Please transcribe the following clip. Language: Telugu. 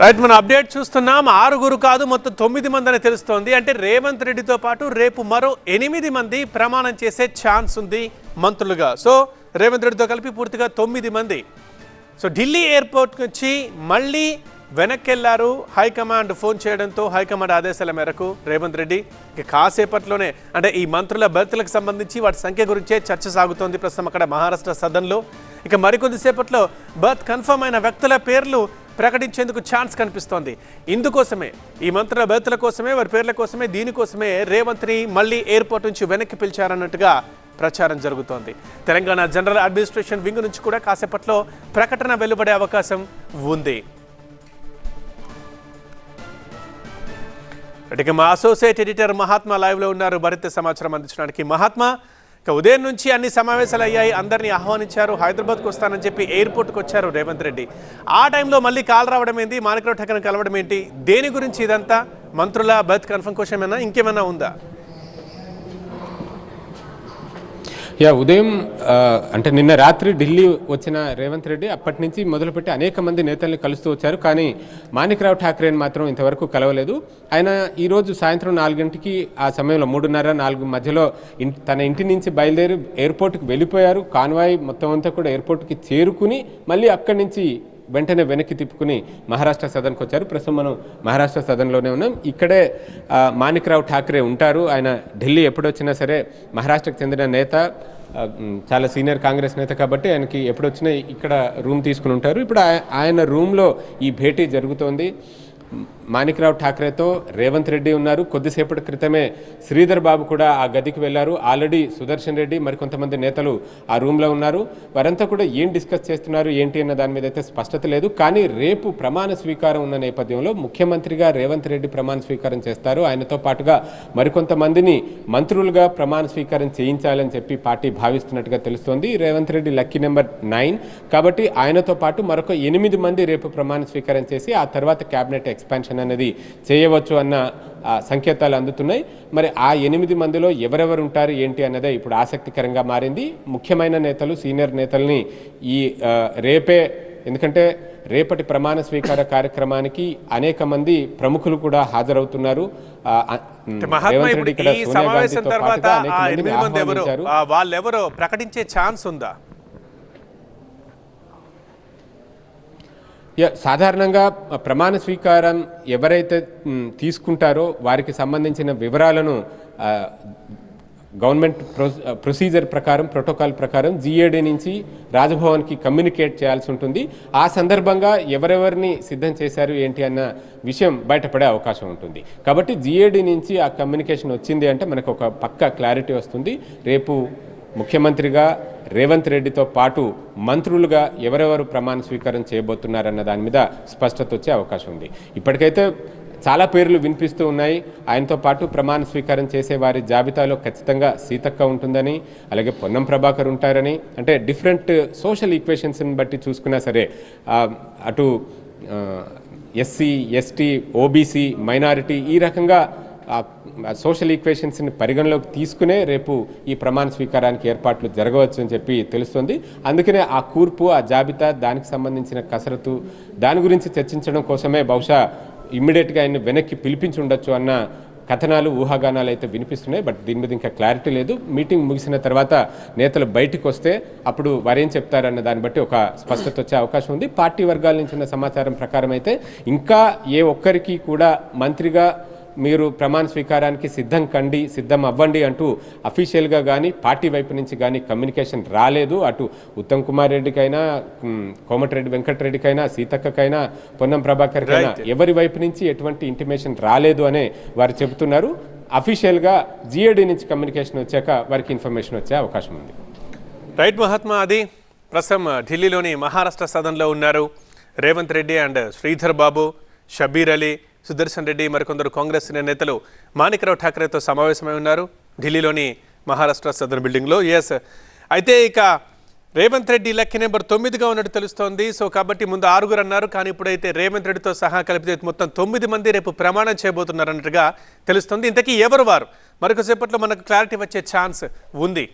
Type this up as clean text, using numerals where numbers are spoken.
రైట్, మనం అప్డేట్ చూస్తున్నాం. 6 కాదు, మొత్తం 9 మంది అని తెలుస్తోంది. అంటే రేవంత్ రెడ్డితో పాటు రేపు మరో 8 మంది ప్రమాణం చేసే ఛాన్స్ ఉంది మంత్రులుగా. సో రేవంత్ రెడ్డితో కలిపి పూర్తిగా 9 మంది. సో ఢిల్లీ ఎయిర్పోర్ట్ నుంచి మళ్ళీ వెనక్కి వెళ్లారు. హైకమాండ్ ఫోన్ చేయడంతో హైకమాండ్ ఆదేశాల మేరకు రేవంత్ రెడ్డి ఇక కాసేపట్లోనే, అంటే ఈ మంత్రుల బర్త్లకు సంబంధించి వాటి సంఖ్య గురించే చర్చ సాగుతోంది ప్రస్తుతం అక్కడ మహారాష్ట్ర సదన్లో. ఇక మరికొద్దిసేపట్లో బర్త్ కన్ఫర్మ్ అయిన వ్యక్తుల పేర్లు ప్రకటించేందుకు ఛాన్స్ కనిపిస్తోంది. ఇందుకోసమే, ఈ మంత్రుల బర్త్ల కోసమే, వారి పేర్ల కోసమే, దీనికోసమే రేవంత్ని మళ్ళీ ఎయిర్పోర్ట్ నుంచి వెనక్కి పిలిచారన్నట్టుగా ప్రచారం జరుగుతోంది. తెలంగాణ జనరల్ అడ్మినిస్ట్రేషన్ వింగ్ నుంచి కూడా కాసేపట్లో ప్రకటన వెలువడే అవకాశం ఉంది. ఇక మా అసోసియేట్ ఎడిటర్ మహాత్మా లైవ్లో ఉన్నారు మరింత సమాచారం అందించడానికి. మహాత్మా, ఇక ఉదయం నుంచి అన్ని సమావేశాలు అయ్యాయి, అందరినీ ఆహ్వానించారు. హైదరాబాద్కు వస్తానని చెప్పి ఎయిర్పోర్ట్కి వచ్చారు రేవంత్ రెడ్డి. ఆ టైంలో మళ్ళీ కాల్ రావడం ఏంటి, మాణిక్రావు ఠాకరేని కలవడం ఏంటి, దేని గురించి ఇదంతా? మంత్రుల బర్త్ కన్ఫర్మ్ కోసం ఏమైనా ఇంకేమైనా ఉందా? ఉదయం అంటే నిన్న రాత్రి ఢిల్లీ వచ్చిన రేవంత్ రెడ్డి అప్పటి నుంచి మొదలుపెట్టి అనేక మంది నేతల్ని కలుస్తూ వచ్చారు. కానీ మాణిక్రావు ఠాకరేని మాత్రం ఇంతవరకు కలవలేదు. ఆయన ఈరోజు సాయంత్రం 4 గంటకి, ఆ సమయంలో 3:30-4 మధ్యలో తన ఇంటి నుంచి బయలుదేరి ఎయిర్పోర్ట్కి వెళ్ళిపోయారు. కాన్వాయ్ మొత్తం అంతా కూడా ఎయిర్పోర్ట్కి చేరుకుని మళ్ళీ అక్కడి నుంచి వెంటనే వెనక్కి తిప్పుకుని మహారాష్ట్ర సదన్కి వచ్చారు. ప్రస్తుతం మనం మహారాష్ట్ర సదన్లోనే ఉన్నాం. ఇక్కడే మాణిక్రావు ఠాకరే ఉంటారు. ఆయన ఢిల్లీ ఎప్పుడొచ్చినా సరే మహారాష్ట్రకు చెందిన నేత, చాలా సీనియర్ కాంగ్రెస్ నేత కాబట్టి ఆయనకి ఎప్పుడొచ్చినా ఇక్కడ రూమ్ తీసుకుని ఉంటారు. ఇప్పుడు ఆయన రూమ్లో ఈ భేటీ జరుగుతోంది. మాణిక్రావు ఠాకరేతో రేవంత్ రెడ్డి ఉన్నారు. కొద్దిసేపటి క్రితమే శ్రీధర్ బాబు కూడా ఆ గదికి వెళ్లారు. ఆల్రెడీ సుదర్శన్ రెడ్డి మరికొంతమంది నేతలు ఆ రూమ్లో ఉన్నారు. వారంతా కూడా ఏం డిస్కస్ చేస్తున్నారు ఏంటి అన్న దాని మీద అయితే స్పష్టత లేదు. కానీ రేపు ప్రమాణ స్వీకారం ఉన్న నేపథ్యంలో ముఖ్యమంత్రిగా రేవంత్ రెడ్డి ప్రమాణ స్వీకారం చేస్తారు. ఆయనతో పాటుగా మరికొంతమందిని మంత్రులుగా ప్రమాణ స్వీకారం చేయించాలని చెప్పి పార్టీ భావిస్తున్నట్టుగా తెలుస్తోంది. రేవంత్ రెడ్డి లక్కీ నెంబర్ 9 కాబట్టి ఆయనతో పాటు మరొక 8 మంది రేపు ప్రమాణ స్వీకారం చేసి ఆ తర్వాత క్యాబినెట్ ఎక్స్పాన్షన్ అనేది చేయవచ్చు అన్న సంకేతాలు అందుతున్నాయి. మరి ఆ 8 మందిలో ఎవరెవరు ఉంటారు ఏంటి అన్నదే ఇప్పుడు ఆసక్తికరంగా మారింది. ముఖ్యమైన నేతలు, సీనియర్ నేతల్ని ఈ రేపే, ఎందుకంటే రేపటి ప్రమాణ స్వీకార కార్యక్రమానికి అనేక మంది ప్రముఖులు కూడా హాజరవుతున్నారు. వాళ్ళెవరో ప్రకటించే ఛాన్స్ ఉందా? సాధారణంగా ప్రమాణ స్వీకారం ఎవరైతే తీసుకుంటారో వారికి సంబంధించిన వివరాలను గవర్నమెంట్ ప్రొసీజర్ ప్రకారం, ప్రోటోకాల్ ప్రకారం జీఏడీ నుంచి రాజ్భవన్కి కమ్యూనికేట్ చేయాల్సి ఉంటుంది. ఆ సందర్భంగా ఎవరెవరిని సిద్ధం చేశారు ఏంటి అన్న విషయం బయటపడే అవకాశం ఉంటుంది. కాబట్టి జీఏడీ నుంచి ఆ కమ్యూనికేషన్ వచ్చింది అంటే మనకు ఒక పక్కా క్లారిటీ వస్తుంది. రేపు ముఖ్యమంత్రిగా రేవంత్ రెడ్డితో పాటు మంత్రులుగా ఎవరెవరు ప్రమాణ స్వీకారం చేయబోతున్నారన్న దాని మీద స్పష్టత వచ్చే అవకాశం ఉంది. ఇప్పటికైతే చాలా పేర్లు వినిపిస్తూ ఉన్నాయి. ఆయనతో పాటు ప్రమాణ స్వీకారం చేసే వారి జాబితాలో ఖచ్చితంగా సీతక్క ఉంటుందని, అలాగే పొన్నం ప్రభాకర్ ఉంటారని, అంటే డిఫరెంట్ సోషల్ ఈక్వేషన్స్ని బట్టి చూసుకున్నా సరే అటు ఎస్సీ, ఎస్టీ, ఓబీసీ, మైనారిటీ ఈ రకంగా సోషల్ ఈక్వేషన్స్ని పరిగణలోకి తీసుకునే రేపు ఈ ప్రమాణ స్వీకారానికి ఏర్పాట్లు జరగవచ్చు అని చెప్పి తెలుస్తుంది. అందుకనే ఆ కూర్పు, ఆ జాబితా, దానికి సంబంధించిన కసరత్తు, దాని గురించి చర్చించడం కోసమే బహుశా ఇమ్మీడియట్గా ఆయన్ని వెనక్కి పిలిపించి ఉండొచ్చు అన్న కథనాలు, ఊహాగానాలు అయితే వినిపిస్తున్నాయి. బట్ దీని మీద ఇంకా క్లారిటీ లేదు. మీటింగ్ ముగిసిన తర్వాత నేతలు బయటికి వస్తే అప్పుడు వారేం చెప్తారన్న దాన్ని బట్టి ఒక స్పష్టత వచ్చే అవకాశం ఉంది. పార్టీ వర్గాల నుంచి ఉన్న సమాచారం ప్రకారం అయితే ఇంకా ఏ ఒక్కరికి కూడా మంత్రిగా మీరు ప్రమాణ స్వీకారానికి సిద్ధం అవ్వండి అంటూ అఫీషియల్గా కానీ పార్టీ వైపు నుంచి కానీ కమ్యూనికేషన్ రాలేదు. అటు ఉత్తమ్ కుమార్ రెడ్డికైనా, కోమటిరెడ్డి వెంకటరెడ్డికైనా, సీతక్కకైనా, పొన్నం ప్రభాకర్కైనా ఎవరి వైపు నుంచి ఎటువంటి ఇంటిమేషన్ రాలేదు అనే వారు చెబుతున్నారు. అఫీషియల్గా జీఏడీ నుంచి కమ్యూనికేషన్ వచ్చాక వారికి ఇన్ఫర్మేషన్ వచ్చే అవకాశం ఉంది. రైట్ మహాత్మా, అది ప్రస్తుతం ఢిల్లీలోని మహారాష్ట్ర సదన్లో ఉన్నారు రేవంత్ రెడ్డి అండ్ శ్రీధర్ బాబు, షబీర్ అలీ, సుదర్శన్ రెడ్డి, మరికొందరు కాంగ్రెస్ నేతలు మాణిక్రావు ఠాకరేతో సమావేశమై ఉన్నారు ఢిల్లీలోని మహారాష్ట్ర సదన్ బిల్డింగ్లో. అయితే ఇక రేవంత్ రెడ్డి లక్కీ నెంబర్ 9గా ఉన్నట్టు తెలుస్తోంది. సో కాబట్టి ముందు 6 అన్నారు, కానీ ఇప్పుడైతే రేవంత్ రెడ్డితో సహా కలిపితే మొత్తం 9 మంది రేపు ప్రమాణం చేయబోతున్నారు అన్నట్టుగా తెలుస్తుంది. ఇంతకీ ఎవరు వారు? మరొకసేపట్లో మనకు క్లారిటీ వచ్చే ఛాన్స్ ఉంది.